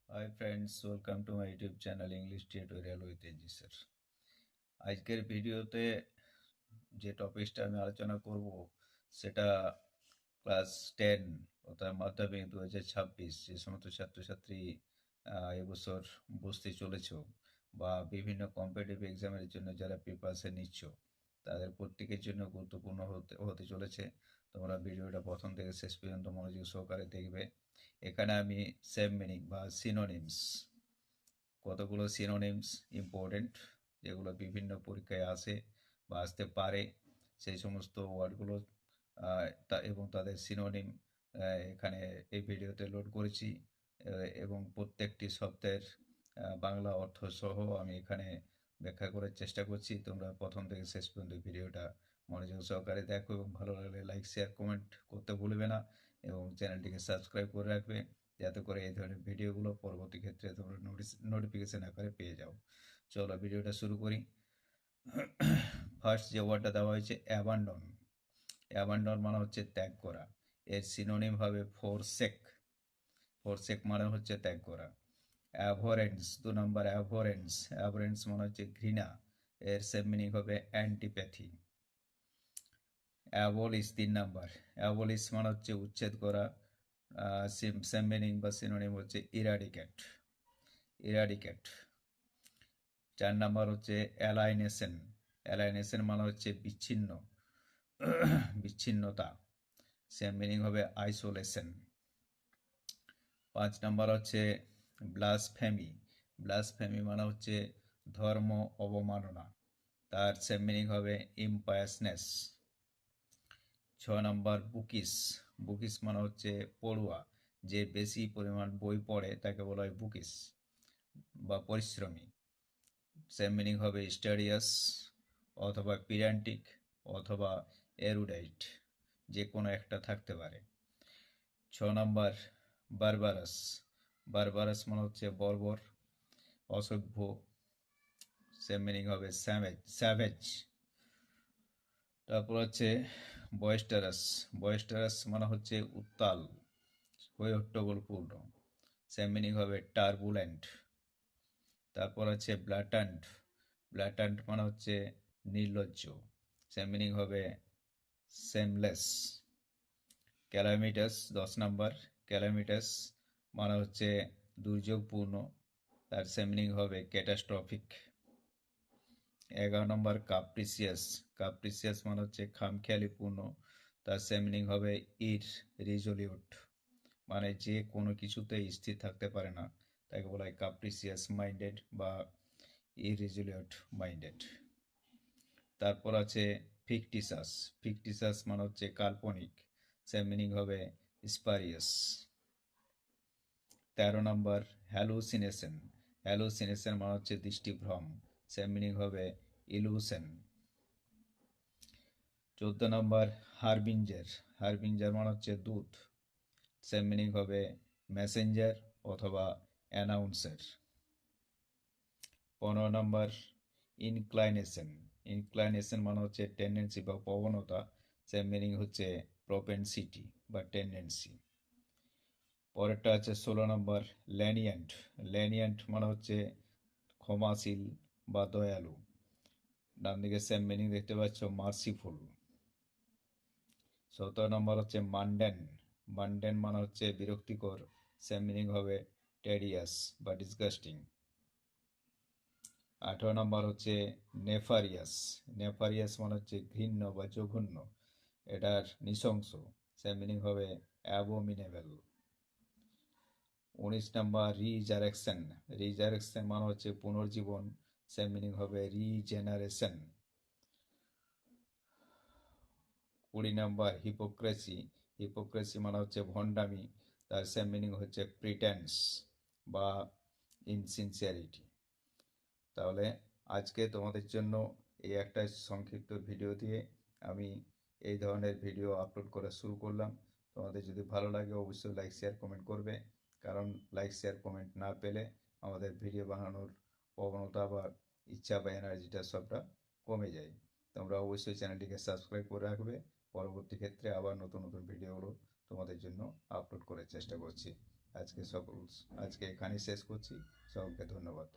High friends, welcome to my YouTube channel English tutorial with NG sir. আজকের ভিডিওতে যে টপিকটা আমি আলোচনা করব সেটা ক্লাস 10 অর্থাৎ মাধ্যমিক 2026 যে সমস্ত ছাত্রছাত্রী এবছর বসতে চলেছ বা বিভিন্ন কম্পিটিটিভ এক্সামের জন্য যারা প্রিপারেশন নিচ্ছ তাদের প্রত্যেকের জন্য গুরুত্বপূর্ণ হতে হতে চলেছে। তোমরা ভিডিওটা প্রথম থেকে শেষ পর্যন্ত মনোযোগ সহকারে দেখবে। এখানে আমি সেম মিনিং বা সিনোনিমস, কতগুলো সিনোনিমস ইম্পর্টেন্ট যেগুলো বিভিন্ন পরীক্ষায় আসে বা আসতে পারে, সেই সমস্ত ওয়ার্ডগুলো এবং তাদের সিনোনিম এখানে এই ভিডিওতে লোড করেছি এবং প্রত্যেকটি শব্দের বাংলা অর্থ সহ আমি এখানে ব্যাখ্যা করার চেষ্টা করছি। তোমরা প্রথম থেকে শেষ পর্যন্ত ভিডিওটা মনোযোগ সহকারে দেখো এবং ভালো লাগলে লাইক শেয়ার কমেন্ট করতে ভুলবে না এবং চ্যানেলটিকে সাবস্ক্রাইব করে রাখবে যাতে করে এই ধরনের ভিডিওগুলো পরবর্তী ক্ষেত্রে তোমরা নোটিফিকেশন আকারে পেয়ে যাও। চলো ভিডিওটা শুরু করি। ফার্স্ট যে ওয়ার্ডটা দেওয়া হয়েছে অ্যাবান্ডন। অ্যাবান্ডন মানে হচ্ছে ত্যাগ করা। এর সিনোনিম হবে ফোরসেক। ফোরসেক মানে হচ্ছে ত্যাগ করা। অ্যাভোরেন্স 2 নম্বর অ্যাভোরেন্স। অ্যাভোরেন্স মানে হচ্ছে ঘৃণা। এর সেম মিনিং হবে অ্যান্টিপ্যাথি। Abolish 3 number. অ্যাবলিশ মানে হচ্ছে উচ্ছেদ করা। সেম মিনিং বা সিনোনিম হচ্ছে ইরাডিকেট। ইরাডিকেট। 4 নাম্বার হচ্ছে অ্যালাইনেশন। অ্যালাইনেশন মানে হচ্ছে বিচ্ছিন্ন, বিচ্ছিন্নতা। সেম মিনিং হবে আইসোলেশন। 5 নাম্বার হচ্ছে ব্লাসফেমি। ব্লাসফেমি মানে হচ্ছে ধর্ম অবমাননা, তার সেম মিনিং হবে ইম্পায়াসনেস। 6 নম্বর বুকিস। বুকিস মানে হচ্ছে পড়ুয়া, যে বেশি পরিমাণ বই পড়ে তাকে বলা হয় বুকিস বা পরিশ্রমী। সেম মিনিং হবে স্টাডিয়াস অথবা পিরান্টিক অথবা এরুডাইট, যে কোনো একটা থাকতে পারে। 6 নম্বর বারবারাস। বারবারাস মানে হচ্ছে বর্বর, অসভ্য। সেম মিনিং হবে স্যাভেজ। তারপর হচ্ছে বয়েস্টারাস। বয়েস্টারাস মানে হচ্ছে উত্তাল, হই হট্টগোলপূর্ণ। সেম মিনিং হবে টার্বুলেন্ট। তারপর হচ্ছে ব্ল্যাটান্ট। ব্ল্যাটান্ট মানে হচ্ছে নির্লজ্জ। সেম মিনিং হবে সেমলেস। ক্যালামিটাস 10 নাম্বার। ক্যালামিটাস মানে হচ্ছে দুর্যোগপূর্ণ, তার সেম মিনিং হবে ক্যাটাস্ট্রফিক। 11 নম্বর কাপ্রিসিয়াস। কাপ্রিসিয়াস মানে হচ্ছে খামখেয়ালিপূর্ণ, তার সেম মিনিং হবে ইররিজলিউট, মানে যে কোনো কিছুতে স্থির থাকতে পারে না, তাকে বলা হয় কাপ্রিসিয়াস মাইন্ডেড বা ইররিজলিউট মাইন্ডেড। তারপর আছে ফিকটিসাস। ফিকটিসাস মানে হচ্ছে কাল্পনিক, সেম মিনিং হবে স্পারিয়াস। 13 নম্বর হ্যালুসিনেশন। হ্যালুসিনেশন মানে হচ্ছে দৃষ্টিভ্রম, সেম মিনিং হবে ইলুশন। 14 নম্বর হারবিঞ্জার। হারবিঞ্জার মানে হচ্ছে দূত, সেম মিনিং হবে মেসেঞ্জার অথবা অ্যানাউন্সার। 15 নম্বর ইনক্লাইনেশন। ইনক্লাইনেশন মানে হচ্ছে টেন্ডেন্সি বা প্রবণতা, সেম মিনিং হচ্ছে প্রপেনসিটি বা টেন্ডেন্সি। পরেরটা আছে 16 নম্বর ল্যানিয়েন্ট। ল্যানিয়েন্ট মানে হচ্ছে ক্ষমাশীল বা দয়ালু, ডান দিকে সেম মিনিং দেখতে পাচ্ছ মার্সিফুল। 17 নম্বর হচ্ছে মান্ডেন। মান্ডেন মানে হচ্ছে বিরক্তিকর, সেম মিনিং হবে টেডিয়াস বা ডিসগাস্টিং। 18 নম্বর হচ্ছে নেফারিয়াস। নেফারিয়াস মানে হচ্ছে ঘৃণ্য বা জঘন্য, এটার নৃশংস, সেম মিনিং হবে অ্যাবোমিনেবল। 19 নম্বর রিজারেকশন। রিজারেকশন মানে হচ্ছে পুনর্জীবন, সেম মিনিং হবে রিজেনারেশন। 20 নম্বর হিপোক্রেসি। হিপোক্রেসি মানে হচ্ছে ভণ্ডামি, তার সেম মিনিং হচ্ছে প্রিটেন্স বা ইনসিনসিয়ারিটি। তাহলে আজকে তোমাদের জন্য এই একটা সংক্ষিপ্ত ভিডিও দিয়ে আমি এই ধরনের ভিডিও আপলোড করা শুরু করলাম। তোমাদের যদি ভালো লাগে অবশ্যই লাইক শেয়ার কমেন্ট করবে, কারণ লাইক শেয়ার কমেন্ট না পেলে আমাদের ভিডিও বানানোর প্রবণতা বা ইচ্ছা বা এনার্জিটা সবটা কমে যায়। তোমরা অবশ্যই চ্যানেলটিকে সাবস্ক্রাইব করে রাখবে, পরবর্তী ক্ষেত্রে আবার নতুন নতুন ভিডিওগুলো তোমাদের জন্য আপলোড করার চেষ্টা করছি। আজকে এখানেই শেষ করছি। সকলকে ধন্যবাদ।